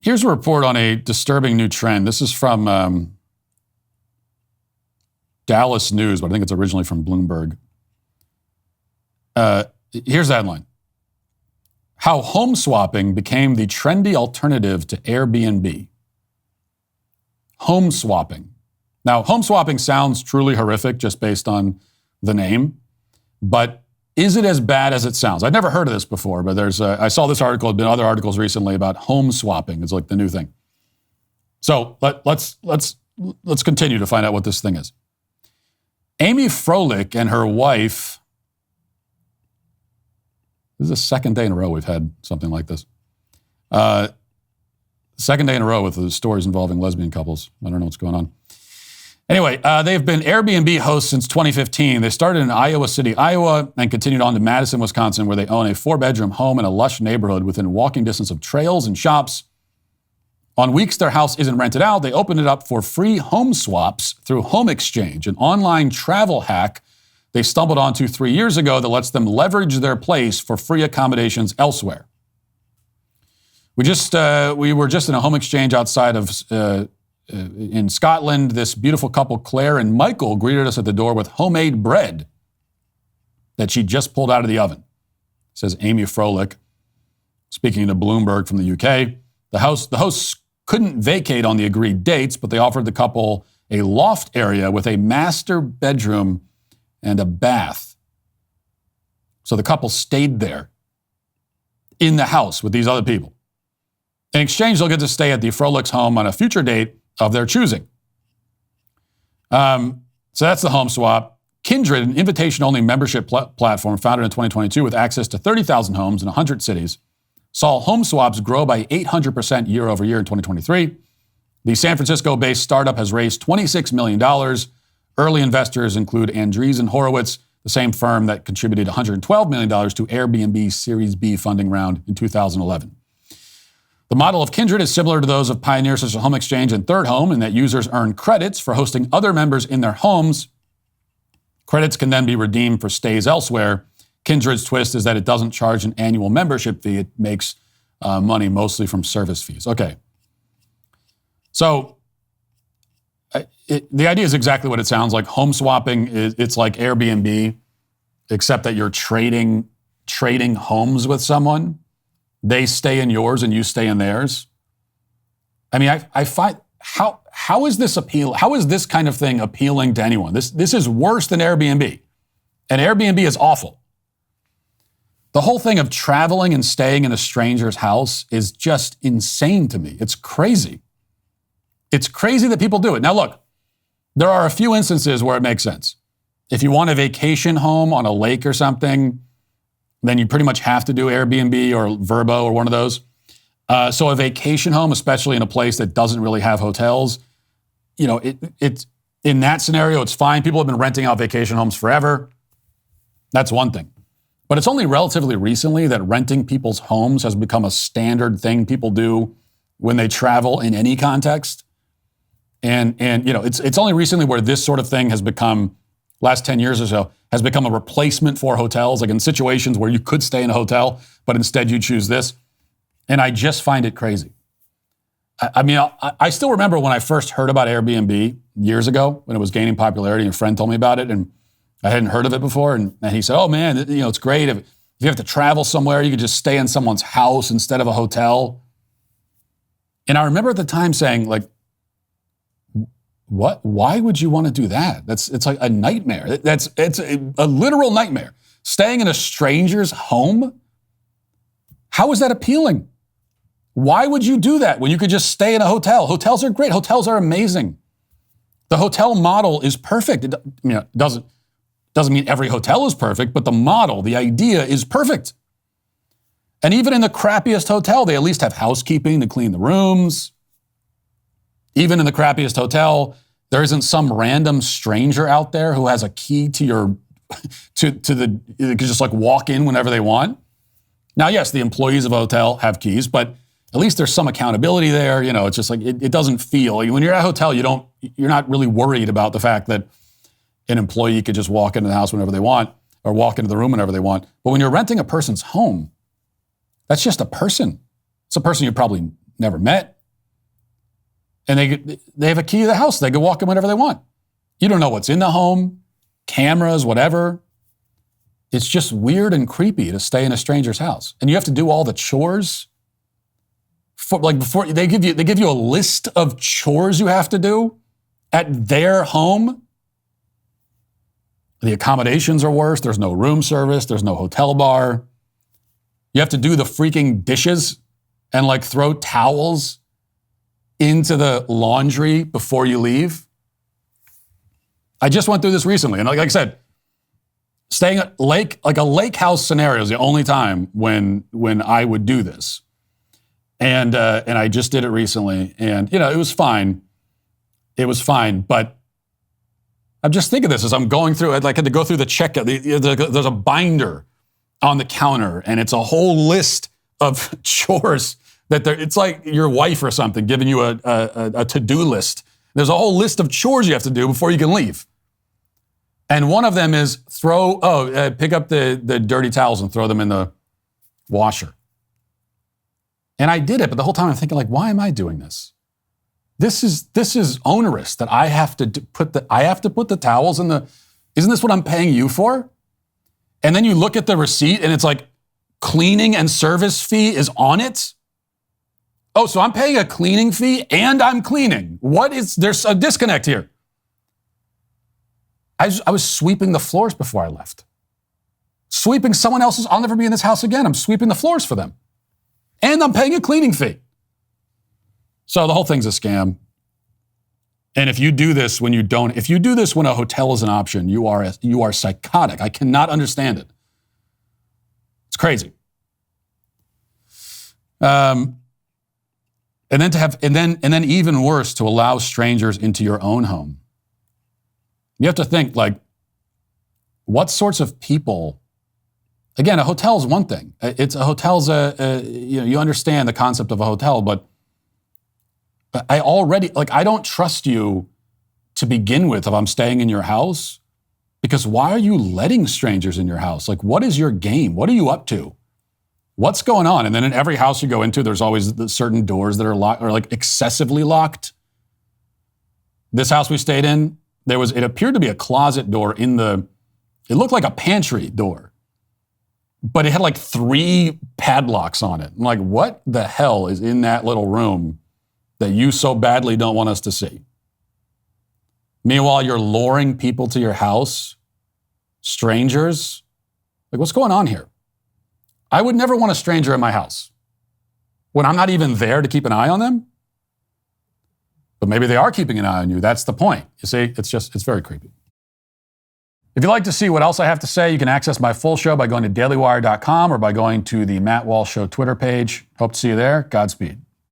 Here's a report on a disturbing new trend. This is from Dallas News, but I think it's originally from Bloomberg. Here's the headline. How home swapping became the trendy alternative to Airbnb. Home swapping. Now, home swapping sounds truly horrific just based on the name, but is it as bad as it sounds? I'd never heard of this before, but I saw this article, there have been other articles recently about home swapping. It's like the new thing. So let's continue to find out what this thing is. Amy Froelich and her wife, this is the second day in a row we've had something like this. Second day in a row with the stories involving lesbian couples. I don't know what's going on. Anyway, they've been Airbnb hosts since 2015. They started in Iowa City, Iowa, and continued on to Madison, Wisconsin, where they own a 4-bedroom home in a lush neighborhood within walking distance of trails and shops. On weeks their house isn't rented out, they open it up for free home swaps through Home Exchange, an online travel hack they stumbled onto 3 years ago that lets them leverage their place for free accommodations elsewhere. We were just in a home exchange outside of in Scotland. This beautiful couple, Claire and Michael, greeted us at the door with homemade bread that she just pulled out of the oven, says Amy Froelich, speaking to Bloomberg from the UK. The hosts couldn't vacate on the agreed dates, but they offered the couple a loft area with a master bedroom and a bath. So the couple stayed there in the house with these other people. In exchange, they'll get to stay at the Froelich's home on a future date of their choosing. So that's the home swap. Kindred, an invitation-only membership platform founded in 2022 with access to 30,000 homes in 100 cities, saw home swaps grow by 800% year over year in 2023. The San Francisco-based startup has raised $26 million. Early investors include Andreessen Horowitz, the same firm that contributed $112 million to Airbnb's Series B funding round in 2011. The model of Kindred is similar to those of pioneers such as Home Exchange and Third Home in that users earn credits for hosting other members in their homes. Credits can then be redeemed for stays elsewhere. Kindred's twist is that it doesn't charge an annual membership fee. It makes money mostly from service fees. Okay. So the idea is exactly what it sounds like. Home swapping, it's like Airbnb, except that you're trading homes with someone. They stay in yours and you stay in theirs. I mean, I find, how is this appeal? How is this kind of thing appealing to anyone? This is worse than Airbnb. And Airbnb is awful. The whole thing of traveling and staying in a stranger's house is just insane to me. It's crazy. It's crazy that people do it. Now look, there are a few instances where it makes sense. If you want a vacation home on a lake or something, then you pretty much have to do Airbnb or Vrbo or one of those. So a vacation home, especially in a place that doesn't really have hotels, it's in that scenario, it's fine. People have been renting out vacation homes forever. That's one thing. But it's only relatively recently that renting people's homes has become a standard thing people do when they travel in any context. And it's only recently where this sort of thing has become, last 10 years or so, has become a replacement for hotels, like in situations where you could stay in a hotel, but instead you choose this. And I just find it crazy. I still remember when I first heard about Airbnb years ago, when it was gaining popularity, and a friend told me about it, and I hadn't heard of it before. And he said, oh man, it's great. If you have to travel somewhere, you could just stay in someone's house instead of a hotel. And I remember at the time saying, like, what? Why would you want to do that? It's like a nightmare. It's a literal nightmare. Staying in a stranger's home? How is that appealing? Why would you do that when you could just stay in a hotel? Hotels are great. Hotels are amazing. The hotel model is perfect. It doesn't mean every hotel is perfect, but the model, the idea is perfect. And even in the crappiest hotel, they at least have housekeeping to clean the rooms. Even in the crappiest hotel, there isn't some random stranger out there who has a key to your, they could just like walk in whenever they want. Now, yes, the employees of a hotel have keys, but at least there's some accountability there. It's just like, it doesn't feel, when you're at a hotel, you're not really worried about the fact that an employee could just walk into the house whenever they want or walk into the room whenever they want. But when you're renting a person's home, that's just a person. It's a person you probably never met. And they have a key to the house. They can walk in whenever they want. You don't know what's in the home, cameras, whatever. It's just weird and creepy to stay in a stranger's house. And you have to do all the chores. Before they give you a list of chores you have to do at their home. The accommodations are worse. There's no room service. There's no hotel bar. You have to do the freaking dishes and like throw towels into the laundry before you leave. I just went through this recently. And like I said, staying at a lake house scenario is the only time when I would do this. And I just did it recently. And, it was fine. It was fine. But I'm just thinking this as I'm going through it. I had to go through the checkout. There's a binder on the counter, and it's a whole list of chores it's like your wife or something giving you a to-do list. There's a whole list of chores you have to do before you can leave. And one of them is pick up the dirty towels and throw them in the washer. And I did it, but the whole time I'm thinking, why am I doing this? This is onerous that I have to put the towels in the. Isn't this what I'm paying you for? And then you look at the receipt and it's like cleaning and service fee is on it. Oh, so I'm paying a cleaning fee and I'm cleaning. There's a disconnect here. I was sweeping the floors before I left. Sweeping someone else's. I'll never be in this house again. I'm sweeping the floors for them. And I'm paying a cleaning fee. So the whole thing's a scam. And if you do this when a hotel is an option, you are psychotic. I cannot understand it. It's crazy. And then even worse, to allow strangers into your own home. You have to think, what sorts of people. Again, a hotel is one thing. You understand the concept of a hotel, but I don't trust you to begin with if I'm staying in your house, because why are you letting strangers in your house? What is your game? What are you up to? What's going on? And then in every house you go into, there's always certain doors that are locked or excessively locked. This house we stayed in, it appeared to be a closet door it looked like a pantry door. But it had 3 padlocks on it. I'm like, what the hell is in that little room that you so badly don't want us to see? Meanwhile, you're luring people to your house, strangers. What's going on here? I would never want a stranger in my house when I'm not even there to keep an eye on them. But maybe they are keeping an eye on you. That's the point. You see, it's very creepy. If you'd like to see what else I have to say, you can access my full show by going to dailywire.com or by going to the Matt Walsh Show Twitter page. Hope to see you there. Godspeed.